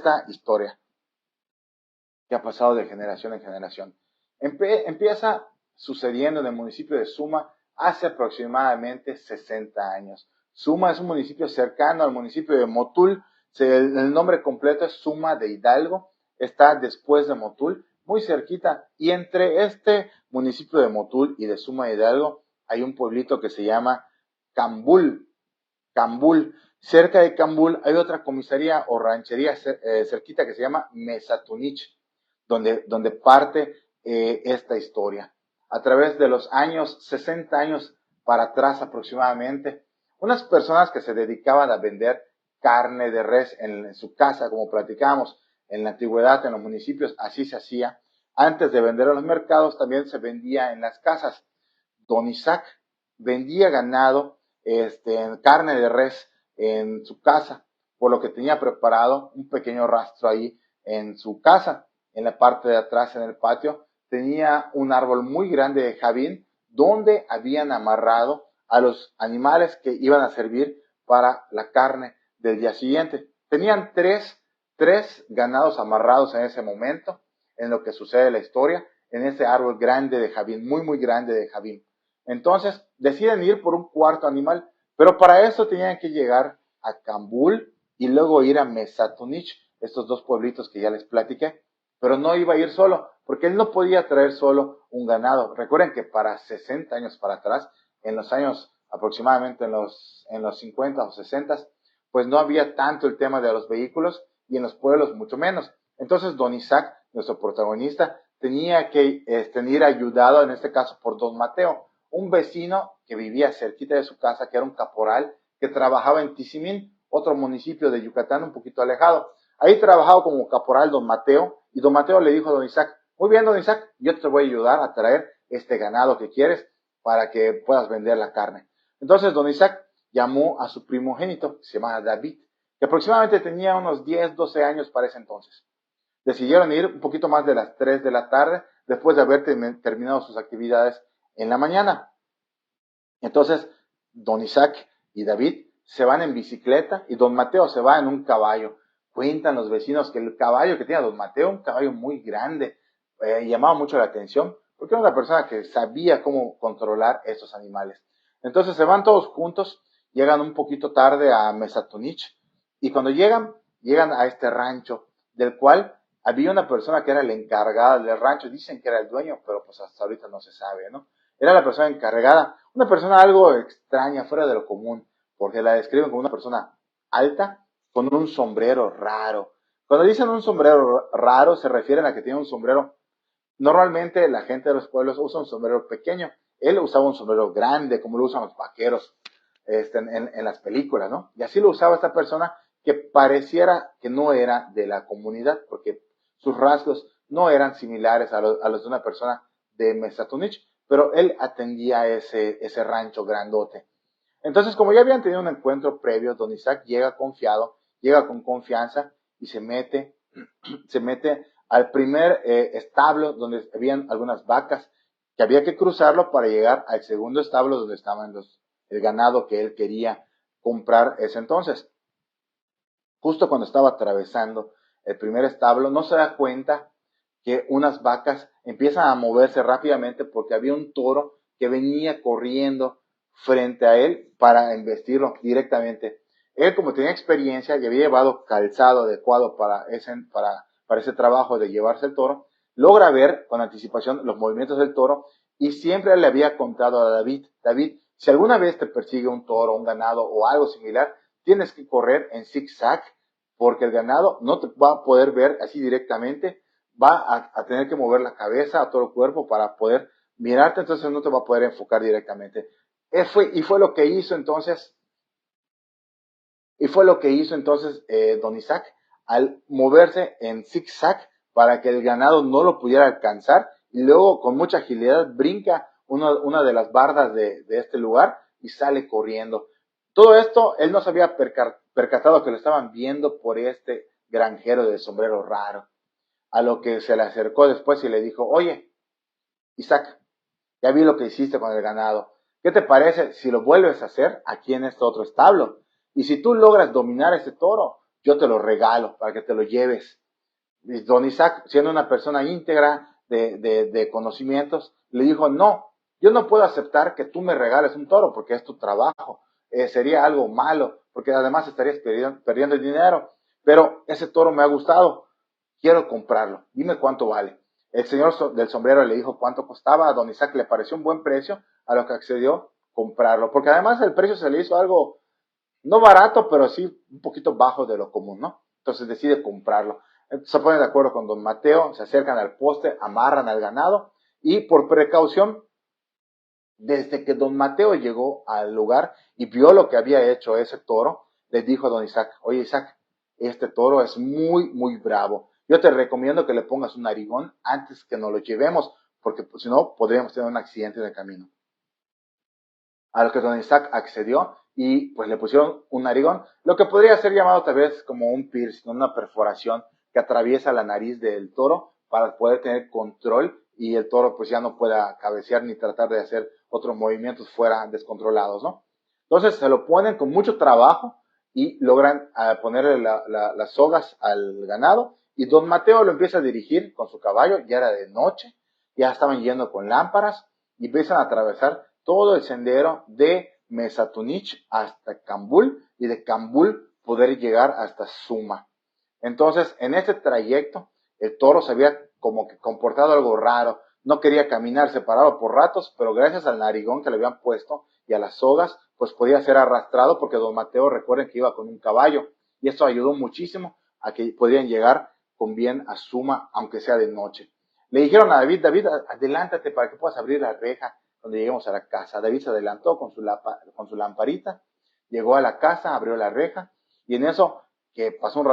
esta historia que ha pasado de generación en generación. Empieza sucediendo en el municipio de Suma hace aproximadamente 60 años. Suma es un municipio cercano al municipio de Motul. El nombre completo es Suma de Hidalgo. Está después de Motul, muy cerquita. Y entre este municipio de Motul y de Suma de Hidalgo hay un pueblito que se llama Cambul. Cambul. Cerca de Cambul hay otra comisaría o ranchería cerquita que se llama Mesatunich, donde parte esta historia. A través de los años, 60 años para atrás aproximadamente, unas personas que se dedicaban a vender carne de res en su casa, como platicamos en la antigüedad, en los municipios, así se hacía. Antes de vender a los mercados, también se vendía en las casas. Don Isaac vendía ganado, carne de res en su casa, por lo que tenía preparado un pequeño rastro ahí en su casa. En la parte de atrás, en el patio, tenía un árbol muy grande de javín, donde habían amarrado a los animales que iban a servir para la carne del día siguiente. Tenían tres ganados amarrados en ese momento, en lo que sucede la historia, en ese árbol grande de javín, muy, muy grande de javín. Entonces, deciden ir por un cuarto animal, pero para eso tenían que llegar a Cambul y luego ir a Mesatunich, estos dos pueblitos que ya les platiqué, pero no iba a ir solo, porque él no podía traer solo un ganado. Recuerden que para 60 años para atrás, en los años aproximadamente en los 50 o 60, pues no había tanto el tema de los vehículos y en los pueblos mucho menos. Entonces don Isaac, nuestro protagonista, tenía que ir ayudado en este caso por don Mateo, un vecino que vivía cerquita de su casa, que era un caporal, que trabajaba en Tizimín, otro municipio de Yucatán un poquito alejado. Ahí trabajaba como caporal don Mateo, y don Mateo le dijo a don Isaac, muy bien don Isaac, yo te voy a ayudar a traer este ganado que quieres para que puedas vender la carne. Entonces don Isaac llamó a su primogénito, que se llamaba David, que aproximadamente tenía unos 10, 12 años para ese entonces. Decidieron ir un poquito más de las 3 de la tarde, después de haber terminado sus actividades en la mañana. Entonces, don Isaac y David se van en bicicleta y don Mateo se va en un caballo. Cuentan los vecinos que el caballo que tenía don Mateo, un caballo muy grande, llamaba mucho la atención, porque era una persona que sabía cómo controlar estos animales. Entonces se van todos juntos, llegan un poquito tarde a Mesatunich, y cuando llegan a este rancho, del cual había una persona que era la encargada del rancho, dicen que era el dueño, pero pues hasta ahorita no se sabe, ¿no? Era la persona encargada, una persona algo extraña, fuera de lo común, porque la describen como una persona alta, con un sombrero raro. Cuando dicen un sombrero raro, se refieren a que tiene un sombrero. Normalmente la gente de los pueblos usa un sombrero pequeño. Él usaba un sombrero grande, como lo usan los vaqueros en las películas, ¿no? Y así lo usaba esta persona que pareciera que no era de la comunidad, porque sus rasgos no eran similares a los de una persona de Mesatunich, pero él atendía ese rancho grandote. Entonces, como ya habían tenido un encuentro previo, don Isaac llega confiado, llega con confianza y se mete al primer establo donde habían algunas vacas, que había que cruzarlo para llegar al segundo establo donde estaban el ganado que él quería comprar ese entonces. Justo cuando estaba atravesando el primer establo, no se da cuenta que unas vacas empiezan a moverse rápidamente porque había un toro que venía corriendo frente a él para embestirlo directamente. Él, como tenía experiencia y había llevado calzado adecuado para ese trabajo de llevarse el toro, logra ver con anticipación los movimientos del toro y siempre le había contado a David, si alguna vez te persigue un toro, un ganado o algo similar, tienes que correr en zigzag porque el ganado no te va a poder ver así directamente, va a tener que mover la cabeza a todo el cuerpo para poder mirarte, entonces no te va a poder enfocar directamente. Fue lo que hizo entonces don Isaac al moverse en zigzag para que el ganado no lo pudiera alcanzar y luego con mucha agilidad brinca una de las bardas de este lugar y sale corriendo. Todo esto él no se había percatado que lo estaban viendo por este granjero de sombrero raro, a lo que se le acercó después y le dijo, oye, Isaac, ya vi lo que hiciste con el ganado. ¿Qué te parece si lo vuelves a hacer aquí en este otro establo? Y si tú logras dominar ese toro, yo te lo regalo para que te lo lleves. Y don Isaac, siendo una persona íntegra de conocimientos, le dijo, no, yo no puedo aceptar que tú me regales un toro porque es tu trabajo. Sería algo malo, porque además estarías perdiendo el dinero. Pero ese toro me ha gustado, quiero comprarlo, dime cuánto vale. El señor del sombrero le dijo cuánto costaba, a don Isaac le pareció un buen precio, a lo que accedió comprarlo, porque además el precio se le hizo algo, no barato, pero sí un poquito bajo de lo común, ¿no? Entonces decide comprarlo. Se ponen de acuerdo con don Mateo, se acercan al poste, amarran al ganado y por precaución, desde que don Mateo llegó al lugar y vio lo que había hecho ese toro, le dijo a don Isaac, oye Isaac, este toro es muy, muy bravo. Yo te recomiendo que le pongas un narigón antes que nos lo llevemos, porque pues, si no, podríamos tener un accidente en el camino. A lo que don Isaac accedió y pues le pusieron un narigón, lo que podría ser llamado tal vez como un piercing, una perforación que atraviesa la nariz del toro para poder tener control y el toro pues ya no pueda cabecear ni tratar de hacer otros movimientos fuera descontrolados, ¿no? Entonces se lo ponen con mucho trabajo y logran ponerle las sogas al ganado y don Mateo lo empieza a dirigir con su caballo, ya era de noche, ya estaban yendo con lámparas y empiezan a atravesar todo el sendero de Mesatunich hasta Cambul y de Cambul poder llegar hasta Suma. Entonces, en este trayecto, el toro se había como que comportado algo raro, no quería caminar separado por ratos, pero gracias al narigón que le habían puesto y a las sogas, pues podía ser arrastrado porque don Mateo, recuerden que iba con un caballo, y esto ayudó muchísimo a que podían llegar con bien a Suma, aunque sea de noche. Le dijeron a David, David, adelántate para que puedas abrir la reja cuando lleguemos a la casa. David se adelantó con su lamparita, llegó a la casa, abrió la reja, y en eso que pasó un rato,